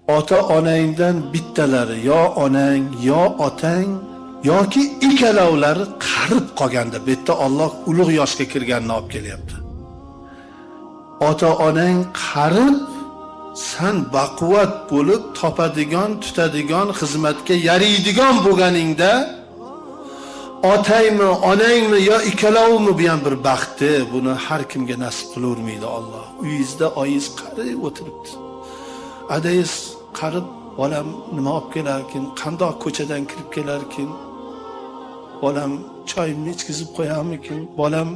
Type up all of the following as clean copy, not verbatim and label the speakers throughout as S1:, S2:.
S1: ota-onangdan bittalari yo onang yo otang yoki ikkalovlari qarib qolganda, bu yerda Alloh ulug' yoshga kirganini olib kelyapti. Ota-onang qarib, sen baquvvat bo'lib topadigan, tutadigan, xizmatga yaraydigan bo'lganingda otangmi, onangmi yo ikkalovimi bu ham bir baxtdi. Buni har kimga nasib qilavermaydi Alloh. Uyingizda oyingiz qarib o'tiribdi. Adaysiz qarib, bolam nima olib kelarkin, qandoq ko'chadan kirib kelarkin, bolam choyimni ichkizib qo'yarmikin, bolam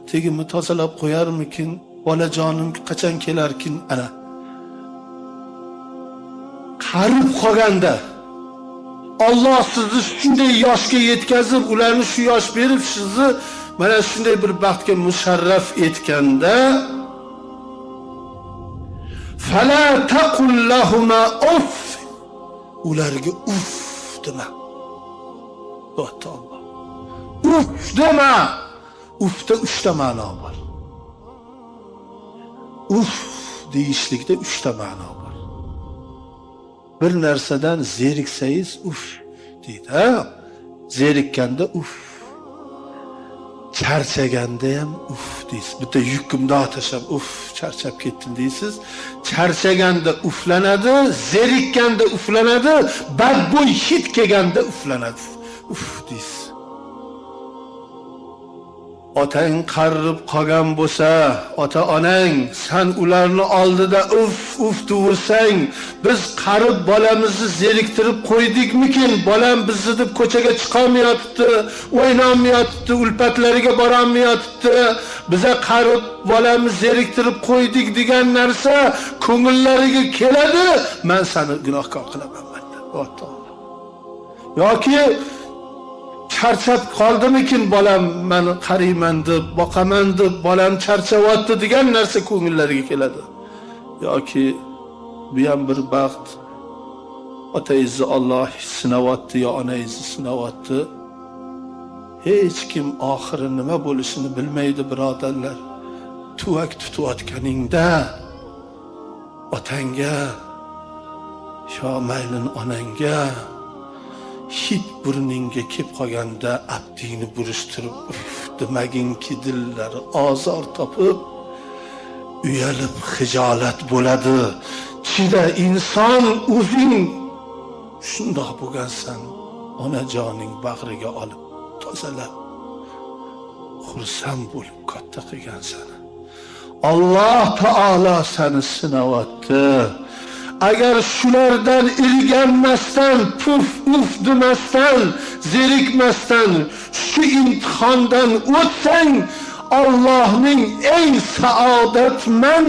S1: tegimni tozalab qo'yarmikin, bolajonim qachon kelarkin, ana. Qarib qolganda Alloh sizni shunday yoshga yetkazib, ularni shu yosh berib, sizni mana shunday bir baxtga musharraf etganda, fala taqul lahuma uff, ularga uff dema. Alloh. Uff dema. Uffda 3 ta ma'no bor. Uff deyishlikda 3 ta ma'no bor. Bir narsadan zeriksangiz uff deydi. Zerikkanda uff. Charchaganda ham uff deysiz. Bitta yukimni tashlab uff charchab ketdim deysiz. Charchaganda ufflanadi, zerikkanda ufflanadi, badbo'y hid kelganda ufflanadi. Uff deysiz. Otang qarib qolgan bo'lsa, ota-onang, sen ularni oldida uf devursang, biz qarib bolamizni zeriktirib qo'ydikmikin? Bolam bizni deb ko'chaga chiqolmayapti, o'ynolmayapti, ulpatlariga borolmayapti. Biza qarib bolamizni zeriktirib qo'ydik degan narsa ko'ngillariga keladi. Men seni gunohkor qilaman banda. Yoki charchab qoldimikin bolam, meni qarayman deb, boqaman deb, bolam charchavotdi degan narsa ko'ngillariga keladi. Yoki bu ham bir baxt. Otangizni Alloh sinayapti yo onangizni sinayapti. Hech kim oxiri nima bo'lishini bilmaydi, birodarlar. Tuvak tutayotganingda otangga yo maylin onangga hid burningga kelib qolganda abdingni burishtirib demaginki, dillari ozor topib, uyalib hijolat bo'ladi. Chida inson o'zing shundoq bo'lgansan, onajoning bag'riga olib tozalab, xursand bo'lib katta qilgansan. Alloh taolo seni sinayapti. Agar shulardan ilganmasdan, puf demasdan, zerikmasdan shu imtihondan o'tsang, Allohning eng saodatmand